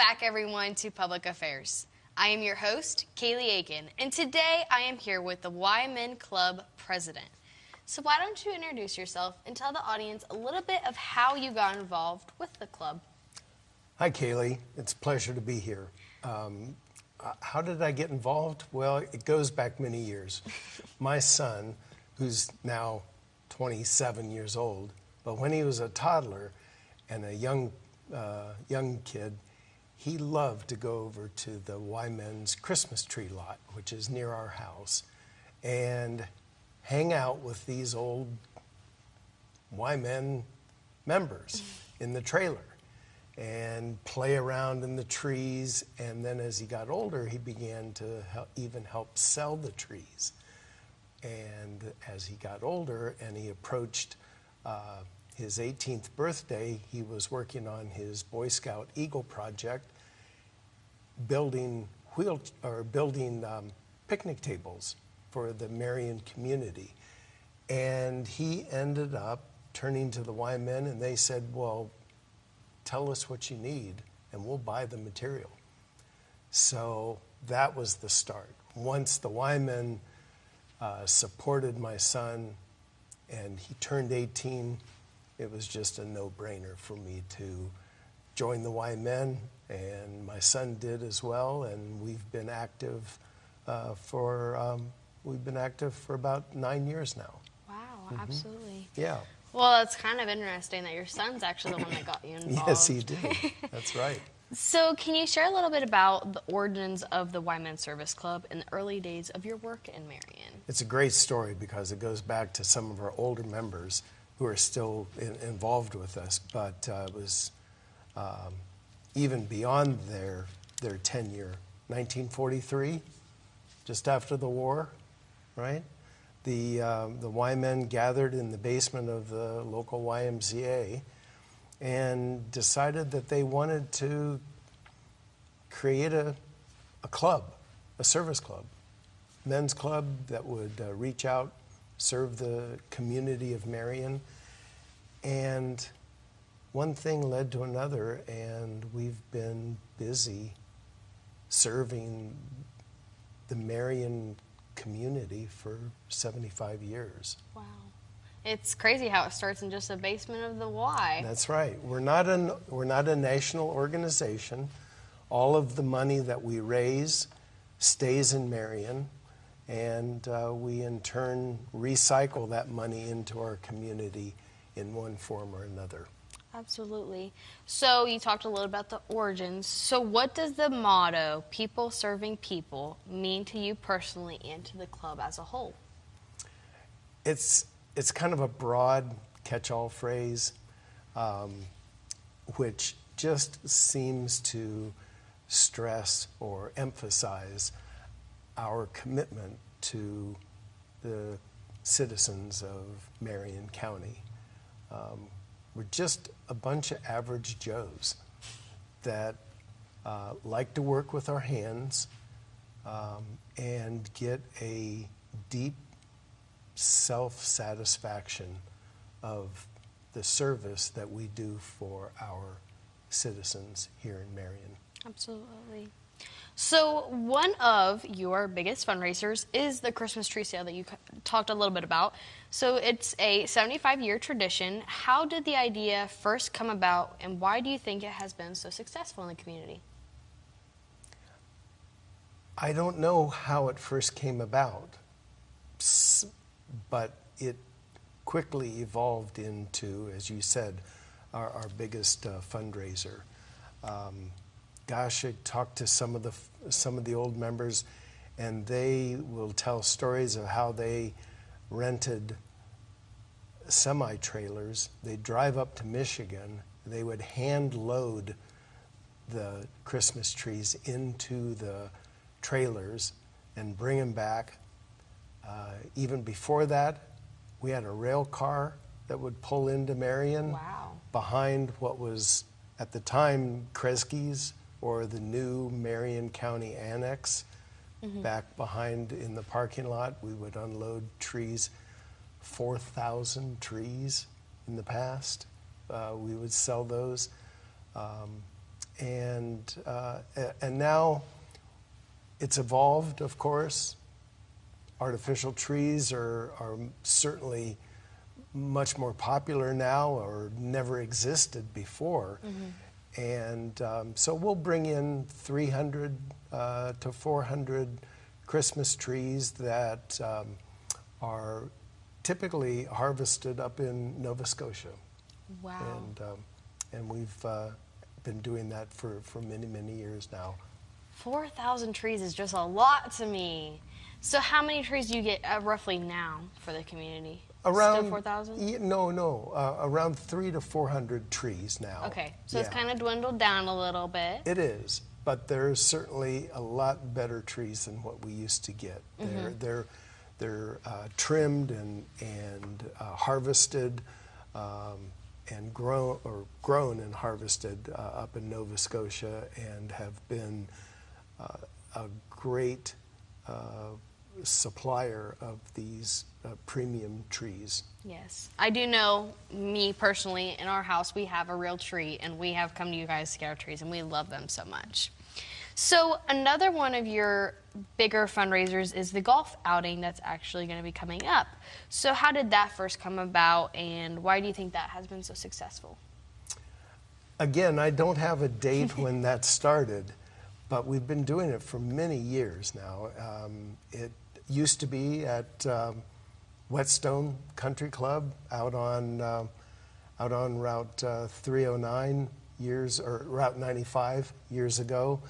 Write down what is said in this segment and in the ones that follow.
back, everyone, to Public Affairs. I am your host, Kayleigh and today I am here with the YMN Club President. So why don't you introduce yourself and tell the audience a little bit of how you got involved with the club. Hi, Kayleigh. It's a pleasure to be here. How did I get involved? Well, it goes back many years. My son, who's now 27 years old, but when he was a toddler and a young kid, he loved to go over to the YMN's Christmas tree lot, which is near our house, and hang out with these old YMN members in the trailer and play around in the trees. And then as he got older, he began to even help sell the trees. And as he got older and he approached his 18th birthday, he was working on his Boy Scout Eagle project, building picnic tables for the Marion community. And he ended up turning to the YMN, and they said, well, tell us what you need and we'll buy the material. So that was the start. Once the YMN supported my son and he turned 18, it was just a no-brainer for me to join the YMN, and my son did as well, and we've been active for about 9 years now. Wow, absolutely. Yeah. Well, it's kind of interesting that your son's actually the one that got you involved. Yes, he did. That's right. So can you share a little bit about the origins of the YMN Service Club in the early days of your work in Marion? It's a great story because it goes back to some of our older members who are still involved with us, but it was even beyond their tenure. 1943, just after the war, right? The YMN gathered in the basement of the local YMCA and decided that they wanted to create a club, a service club, men's club that would reach out, serve the community of Marion. And one thing led to another, and we've been busy serving the Marion community for 75 years. Wow. It's crazy how it starts in just the basement of the Y. That's right. We're not a national organization. All of the money that we raise stays in Marion, and we in turn recycle that money into our community in one form or another. Absolutely. So you talked a little about the origins. So what does the motto, people serving people, mean to you personally and to the club as a whole? It's kind of a broad catch-all phrase, which just seems to stress or emphasize our commitment to the citizens of Marion County. We're just a bunch of average Joes that like to work with our hands and get a deep self-satisfaction of the service that we do for our citizens here in Marion. Absolutely. So one of your biggest fundraisers is the Christmas tree sale that you talked a little bit about. So it's a 75-year tradition. How did the idea first come about, and why do you think it has been so successful in the community? I don't know how it first came about, but it quickly evolved into, as you said, our biggest fundraiser. Gosh, I talked to some of the old members, and they will tell stories of how they rented semi-trailers. They'd drive up to Michigan. They would hand load the Christmas trees into the trailers and bring them back. Even before that, we had a rail car that would pull into Marion. Wow. Behind what was at the time Kresge's, or the new Marion County Annex. Back behind in the parking lot, we would unload trees, 4,000 trees in the past. We would sell those. and now it's evolved, of course. Artificial trees are certainly much more popular now, or never existed before. And so we'll bring in 300 to 400 Christmas trees that are typically harvested up in Nova Scotia. Wow. And we've been doing that for many, many years now. 4,000 trees is just a lot to me. So how many trees do you get roughly now for the community? Around Still 4,000? No, around 300 to 400 trees now. Okay, so it's Yeah. kind of dwindled down a little bit. It is, but there's certainly a lot better trees than what we used to get. They're trimmed and harvested and grown and harvested up in Nova Scotia, and have been a great supplier of these premium trees. Yes. I do know, me personally, in our house, we have a real tree, and we have come to you guys to get our trees, and we love them so much. So another one of your bigger fundraisers is the golf outing that's actually going to be coming up. So how did that first come about, and why do you think that has been so successful? Again, I don't have a date when that started, but we've been doing it for many years now. It used to be at Whetstone Country Club out on Route 309 or Route 95 years ago.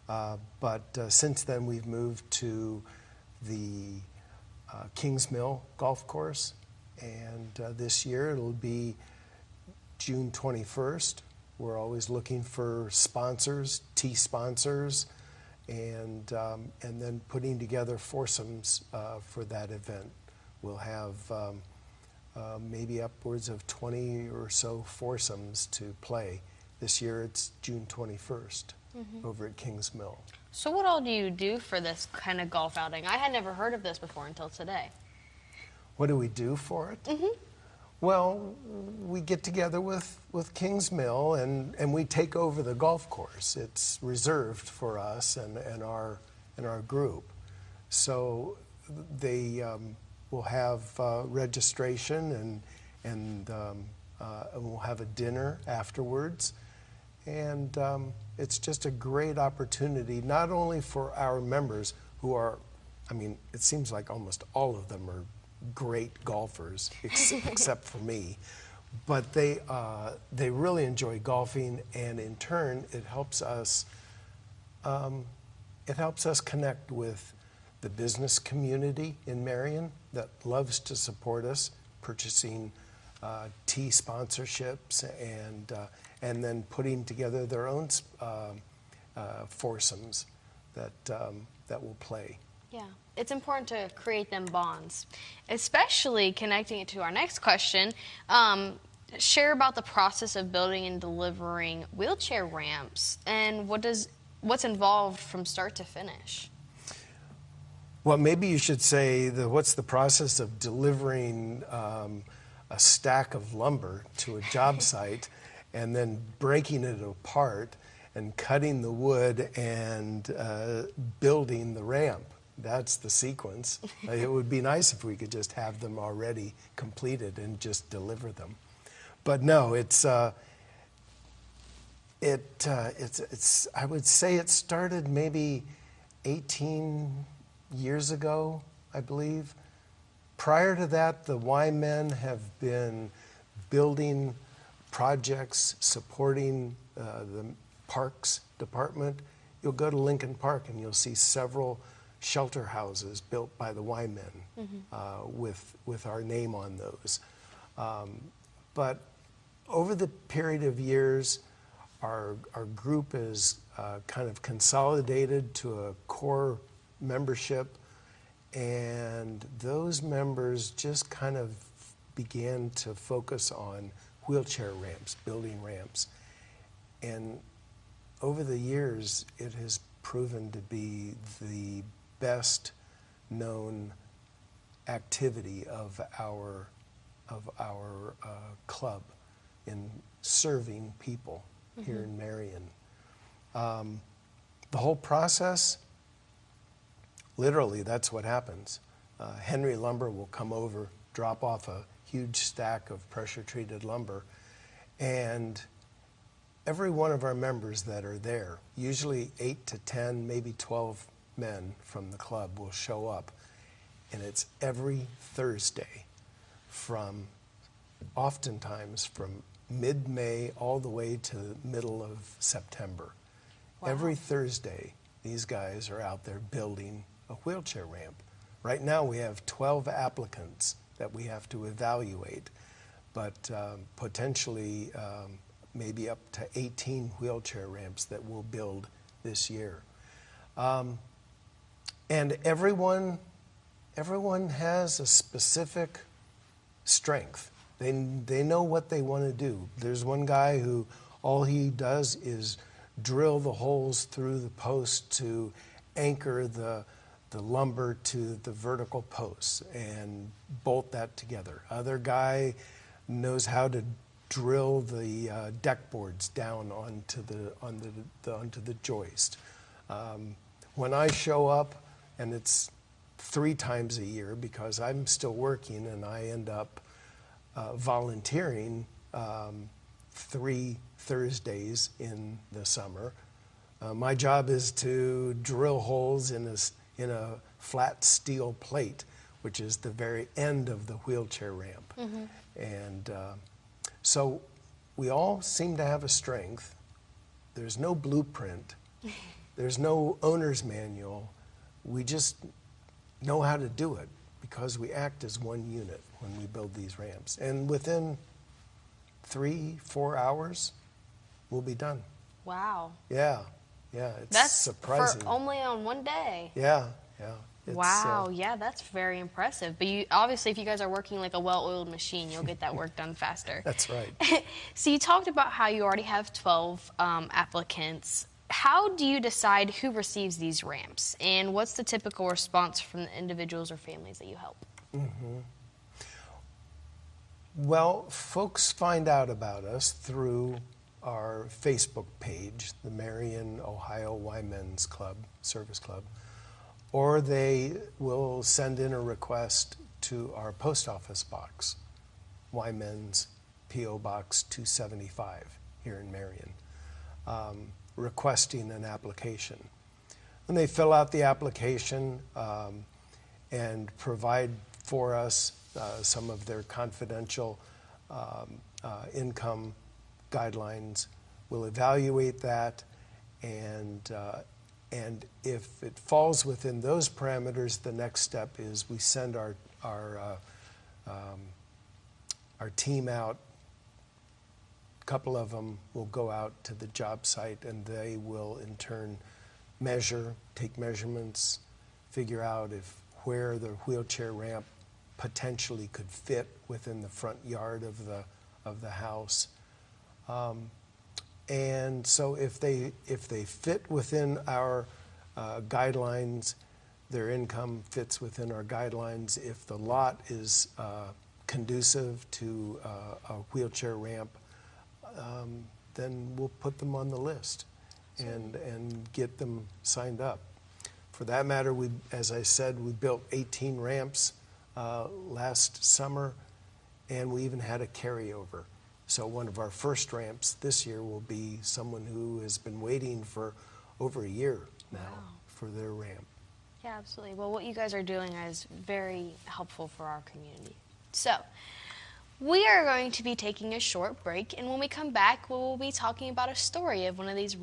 But since then, we've moved to the Kings Mill Golf Course, and this year it'll be June 21st. We're always looking for sponsors, tee sponsors, and then putting together foursomes for that event. We'll have maybe upwards of 20 or so foursomes to play. This year it's June 21st over at Kings Mill. So what all do you do for this kind of golf outing? I had never heard of this before until today. What do we do for it? Well, we get together with Kings Mill and we take over the golf course. It's reserved for us and our group. So they will have registration and we'll have a dinner afterwards. And it's just a great opportunity, not only for our members who are, I mean, it seems like almost all of them are great golfers, except for me, but they really enjoy golfing, and in turn, it helps us connect with the business community in Marion that loves to support us, purchasing tee sponsorships and then putting together their own foursomes that will play. Yeah, it's important to create them bonds, especially connecting it to our next question. Share about the process of building and delivering wheelchair ramps, and what's involved from start to finish. Well, maybe you should say what's the process of delivering a stack of lumber to a job site and then breaking it apart and cutting the wood and building the ramp. That's the sequence. It would be nice if we could just have them already completed and just deliver them. But no, it's I would say it started maybe 18 years ago, I believe. Prior to that, the Y Men have been building projects supporting the Parks Department. You'll go to Lincoln Park and you'll see several shelter houses built by the Y Men with our name on those. But over the period of years, our group is kind of consolidated to a core membership, and those members just kind of began to focus on wheelchair ramps, building ramps. And over the years, it has proven to be the best known activity of our club in serving people here in Marion. The whole process, literally, that's what happens. Henry Lumber will come over, drop off a huge stack of pressure-treated lumber, and every one of our members that are there, usually 8 to 10, maybe 12 men from the club will show up, and it's every Thursday oftentimes from mid-May all the way to the middle of September. Wow. Every Thursday, these guys are out there building a wheelchair ramp. Right now we have 12 applicants that we have to evaluate, but potentially maybe up to 18 wheelchair ramps that we'll build this year. And everyone has a specific strength. They know what they want to do. There's one guy who all he does is drill the holes through the post to anchor the lumber to the vertical posts and bolt that together. Other guy knows how to drill the deck boards down onto the joist. When I show up, and it's 3 times a year because I'm still working, and I end up volunteering 3 Thursdays in the summer. My job is to drill holes in a flat steel plate, which is the very end of the wheelchair ramp. Mm-hmm. And so we all seem to have a strength. There's no blueprint. There's no owner's manual. We just know how to do it because we act as one unit when we build these ramps. And within 3-4 hours, we'll be done. Wow. Yeah, it's that's surprising. For only on one day. Yeah. Wow, yeah, that's very impressive. But obviously, if you guys are working like a well-oiled machine, you'll get that work done faster. That's right. So you talked about how you already have 12 applicants. How do you decide who receives these ramps? And what's the typical response from the individuals or families that you help? Mm-hmm. Well, folks find out about us through our Facebook page, the Marion, Ohio Y Men's Club, Service Club, or they will send in a request to our post office box, Y Men's P.O. Box 275 here in Marion, requesting an application. And they fill out the application and provide for us some of their confidential income guidelines. We'll evaluate that, and if it falls within those parameters, the next step is we send our team out. A couple of them will go out to the job site, and they will in turn take measurements, figure out where the wheelchair ramp potentially could fit within the front yard of the house. And so if they fit within our guidelines, their income fits within our guidelines. If the lot is conducive to a wheelchair ramp, then we'll put them on the list and get them signed up. For that matter, as I said, we built 18 ramps last summer, and we even had a carryover. So one of our first ramps this year will be someone who has been waiting for over a year now for their ramp. Yeah, absolutely. Well, what you guys are doing is very helpful for our community. So we are going to be taking a short break, and when we come back, we will be talking about a story of one of these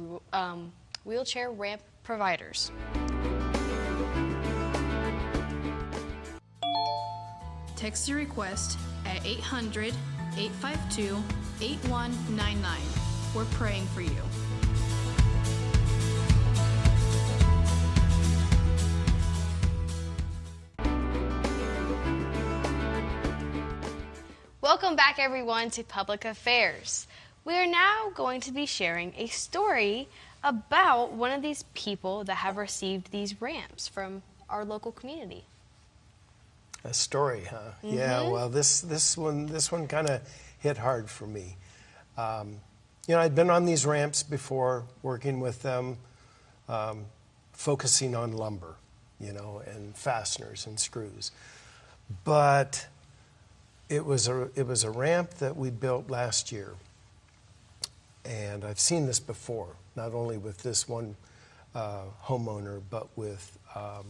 wheelchair ramp providers. Text your request at 800-852-8199. We're praying for you. Welcome back, everyone, to Public Affairs. We are now going to be sharing a story about one of these people that have received these ramps from our local community. A story, huh? Mm-hmm. Yeah. Well, this one kind of hit hard for me. I'd been on these ramps before, working with them, focusing on lumber, and fasteners and screws. But it was a ramp that we built last year. And I've seen this before, not only with this one homeowner, but with a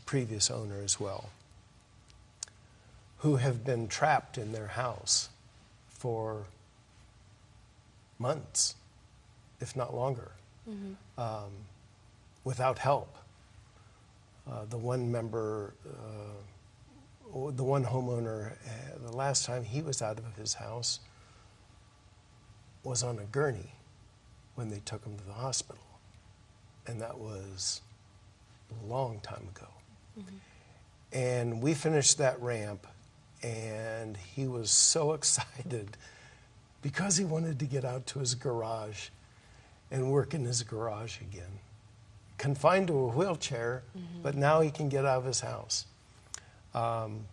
previous owner as well, who have been trapped in their house for months, if not longer, without help. The one homeowner, the last time he was out of his house was on a gurney when they took him to the hospital. And that was a long time ago. And we finished that ramp, and he was so excited because he wanted to get out to his garage and work in his garage again. Confined to a wheelchair, but now he can get out of his house. And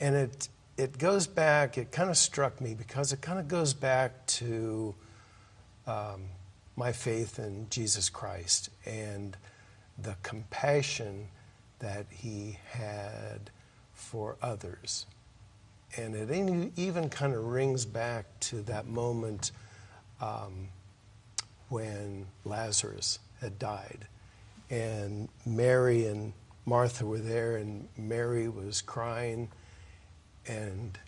it goes back, it kind of struck me because it kind of goes back to my faith in Jesus Christ and the compassion that he had for others. And it even kind of rings back to that moment when Lazarus had died. And Mary and Martha were there, and Mary was crying. And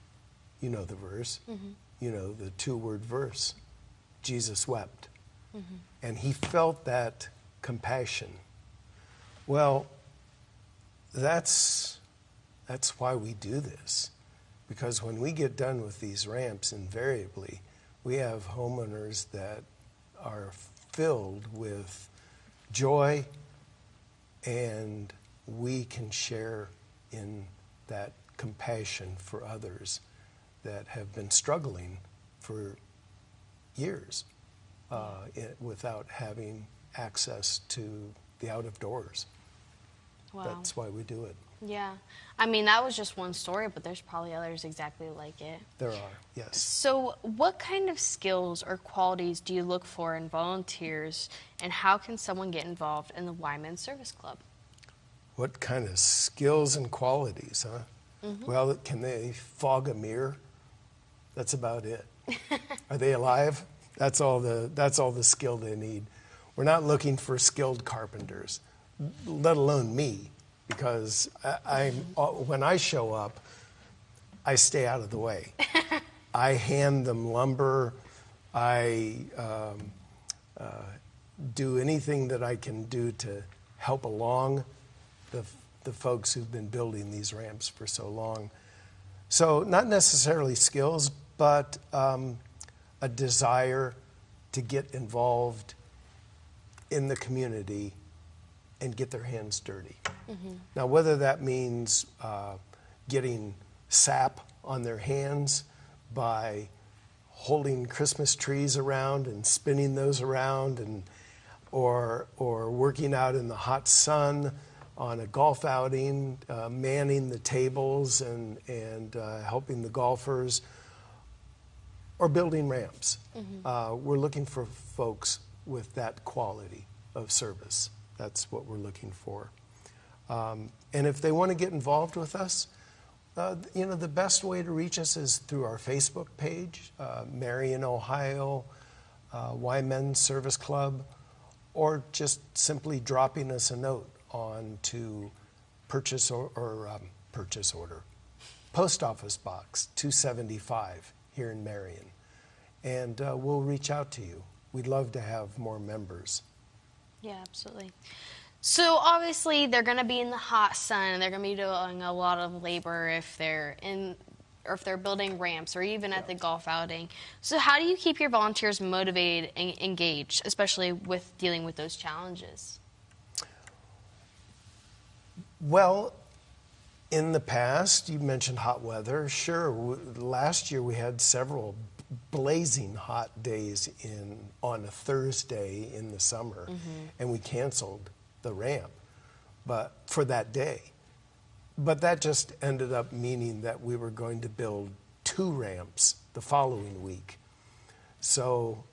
you know the verse, the 2-word verse, Jesus wept. And he felt that compassion. Well, that's why we do this. Because when we get done with these ramps, invariably, we have homeowners that are filled with joy, and we can share in that compassion for others that have been struggling for years without having access to the out of doors. Wow. That's why we do it. Yeah. I mean, that was just one story, but there's probably others exactly like it. There are, yes. So what kind of skills or qualities do you look for in volunteers, and how can someone get involved in the Wyman Service Club? What kind of skills and qualities, huh? Well, can they fog a mirror? That's about it. Are they alive? That's all the skill they need. We're not looking for skilled carpenters, let alone me, because when I show up, I stay out of the way. I hand them lumber. I do anything that I can do to help along the folks who've been building these ramps for so long. So not necessarily skills, but a desire to get involved in the community and get their hands dirty. Now, whether that means getting sap on their hands by holding Christmas trees around and spinning those around, or working out in the hot sun on a golf outing, manning the tables and helping the golfers, or building ramps. We're looking for folks with that quality of service. That's what we're looking for. And if they want to get involved with us, the best way to reach us is through our Facebook page, Marion, Ohio, Wyman Service Club, or just simply dropping us a note on to purchase order, Post Office Box 275 here in Marion. And we'll reach out to you. We'd love to have more members. Yeah, absolutely. So obviously they're going to be in the hot sun, and they're going to be doing a lot of labor if they're building ramps or even at the golf outing. So how do you keep your volunteers motivated and engaged, especially with dealing with those challenges? Well, in the past, you mentioned hot weather. Sure, last year we had several blazing hot days on a Thursday in the summer, and we canceled the ramp for that day. But that just ended up meaning that we were going to build 2 ramps the following week. So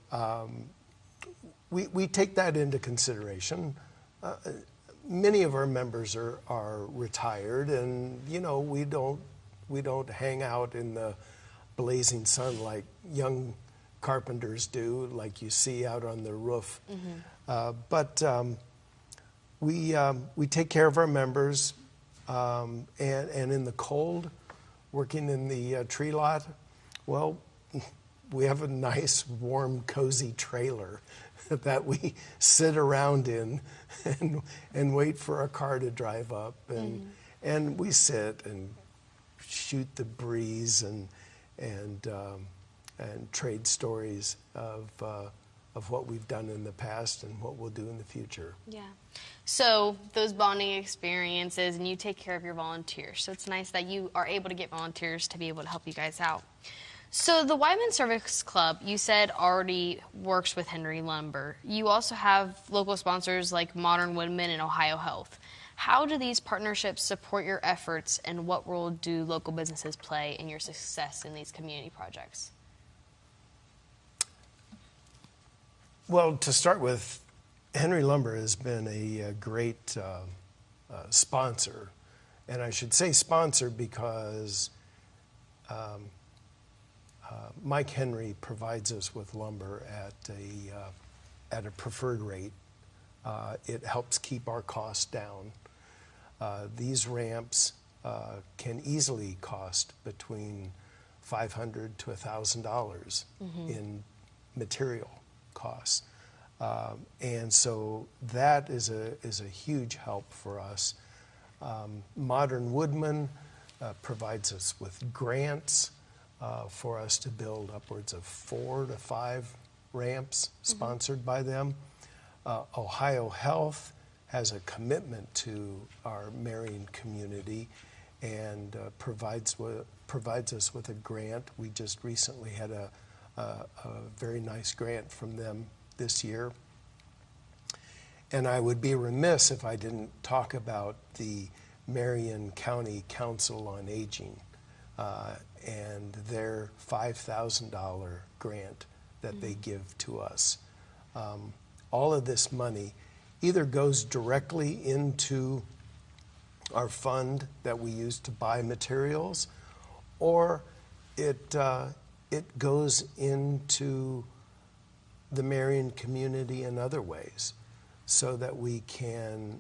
we take that into consideration. Many of our members are retired, and we don't hang out in the blazing sun like young carpenters do, like you see out on the roof. But we take care of our members, and in the cold, working in the tree lot, well, we have a nice, warm, cozy trailer that we sit around in and wait for a car to drive up, and we sit and shoot the breeze and trade stories of what we've done in the past and what we'll do in the future. Yeah. So those bonding experiences, and you take care of your volunteers. So it's nice that you are able to get volunteers to be able to help you guys out. So the Wyman Service Club, you said, already works with Henry Lumber. You also have local sponsors like Modern Woodman and Ohio Health. How do these partnerships support your efforts, and what role do local businesses play in your success in these community projects? Well, to start with, Henry Lumber has been a great sponsor. And I should say sponsor because Mike Henry provides us with lumber at a preferred rate. It helps keep our costs down. These ramps can easily cost between $500 to $1,000 in material costs. And so that is a huge help for us. Modern Woodman provides us with grants for us to build upwards of 4 to 5 ramps sponsored by them. Ohio Health has a commitment to our Marion community and provides us with a grant. We just recently had a very nice grant from them this year. And I would be remiss if I didn't talk about the Marion County Council on Aging and their $5,000 grant that they give to us. All of this money either goes directly into our fund that we use to buy materials, or it goes into the Marion community in other ways, so that we can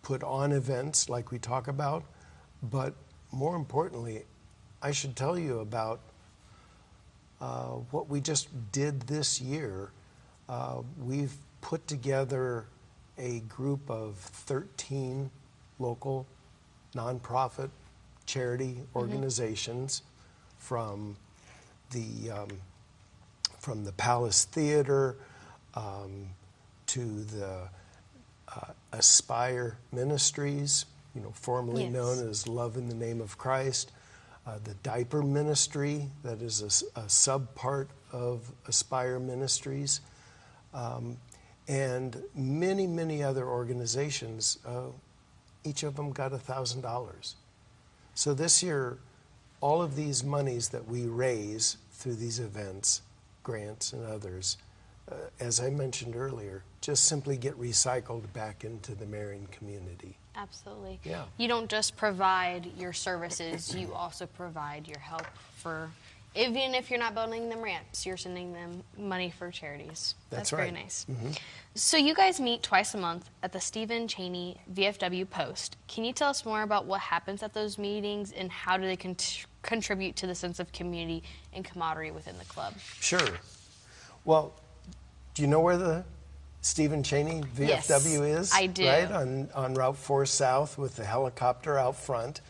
put on events like we talk about. But more importantly, I should tell you about what we just did this year. We've put together a group of 13 local nonprofit charity organizations from the Palace Theater to the Aspire Ministries, formerly known as Love in the Name of Christ, the Diaper Ministry, that is a sub-part of Aspire Ministries, and many, many other organizations. Each of them got $1,000. So this year, all of these monies that we raise through these events, grants and others, as I mentioned earlier, just simply get recycled back into the Marion community. Absolutely. Yeah. You don't just provide your services, you also provide your help for, even if you're not building them ramps, you're sending them money for charities. That's right. Very nice. So you guys meet twice a month at the Stephen Cheney VFW Post. Can you tell us more about what happens at those meetings, and how do they contribute to the sense of community and camaraderie within the club? Sure. Well, do you know where the Stephen Cheney VFW is? I do. Right, on Route 4 South with the helicopter out front.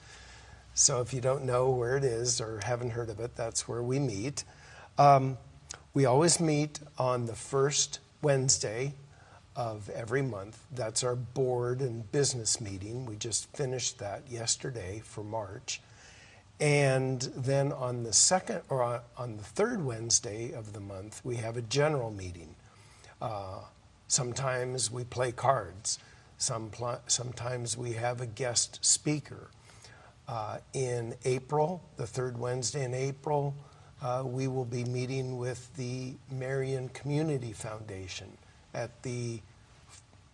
So if you don't know where it is or haven't heard of it, that's where we meet. We always meet on the first Wednesday of every month. That's our board and business meeting. We just finished that yesterday for March. And then on the second, or on the third Wednesday of the month, we have a general meeting. Sometimes we play cards. Sometimes we have a guest speaker. In April, the third Wednesday in April, we will be meeting with the Marion Community Foundation at the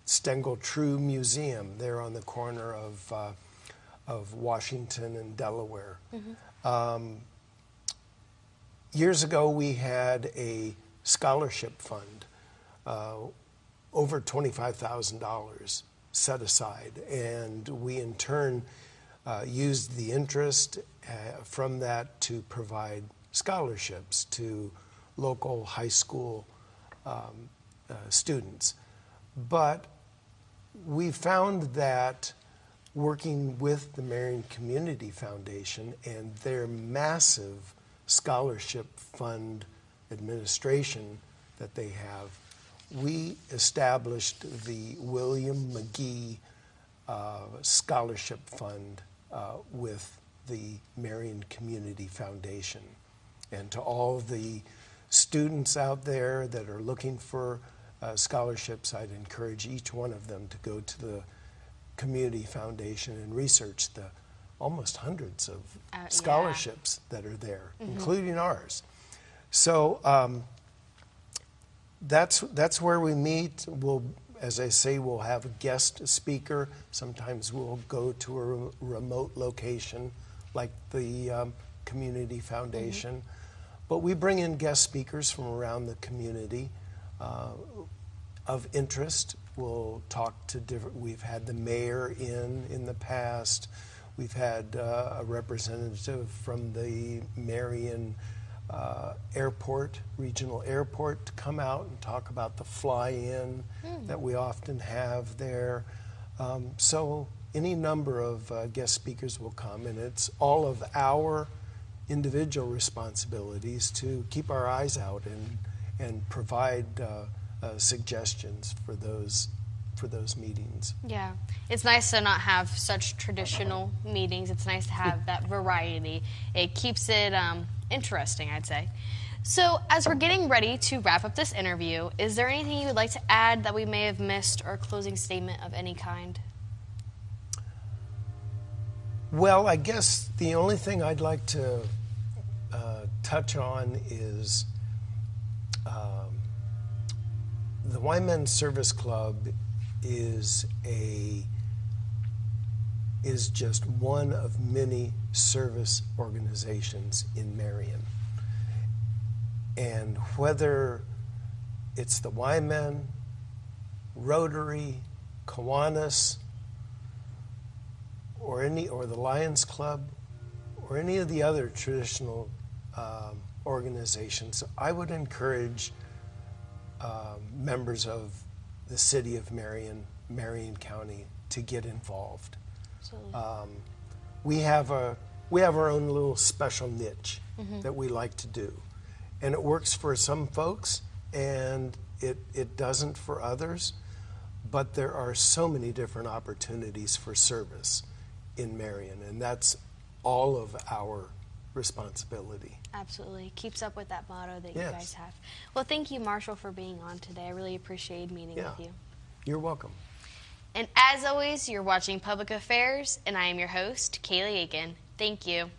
Stengel True Museum there on the corner of Washington and Delaware. Years ago, we had a scholarship fund, over $25,000 set aside, and we in turn used the interest from that to provide scholarships to local high school students. But we found that working with the Marion Community Foundation and their massive scholarship fund administration that they have, we established the William McGee Scholarship Fund with the Marion Community Foundation. And to all the students out there that are looking for scholarships, I'd encourage each one of them to go to the Community Foundation and research the almost hundreds of scholarships that are there, including ours. So that's where we meet. We'll, as I say, we'll have a guest speaker. Sometimes we'll go to a remote location like the Community Foundation. But we bring in guest speakers from around the community of interest. We'll talk to different, we've had the mayor in the past. We've had a representative from the Marion airport, regional airport, to come out and talk about the fly-in that we often have there. So any number of guest speakers will come, and it's all of our individual responsibilities to keep our eyes out and provide suggestions for those meetings. Yeah, it's nice to not have such traditional meetings. It's nice to have that variety. It keeps it interesting, I'd say. So as we're getting ready to wrap up this interview, is there anything you would like to add that we may have missed, or a closing statement of any kind? Well, I guess the only thing I'd like to touch on is the Y-Men Service Club is just one of many service organizations in Marion. And whether it's the Y-Men, Rotary, Kiwanis, or the Lions Club, or any of the other traditional organizations, I would encourage members of the city of Marion, Marion County, to get involved. We have our own little special niche that we like to do, and it works for some folks, and it doesn't for others. But there are so many different opportunities for service in Marion, and that's all of our responsibility. Absolutely. Keeps up with that motto that you guys have. Well, thank you, Marshall, for being on today. I really appreciated meeting with you. You're welcome. And as always, you're watching Public Affairs, and I am your host, Kayleigh Aiken. Thank you.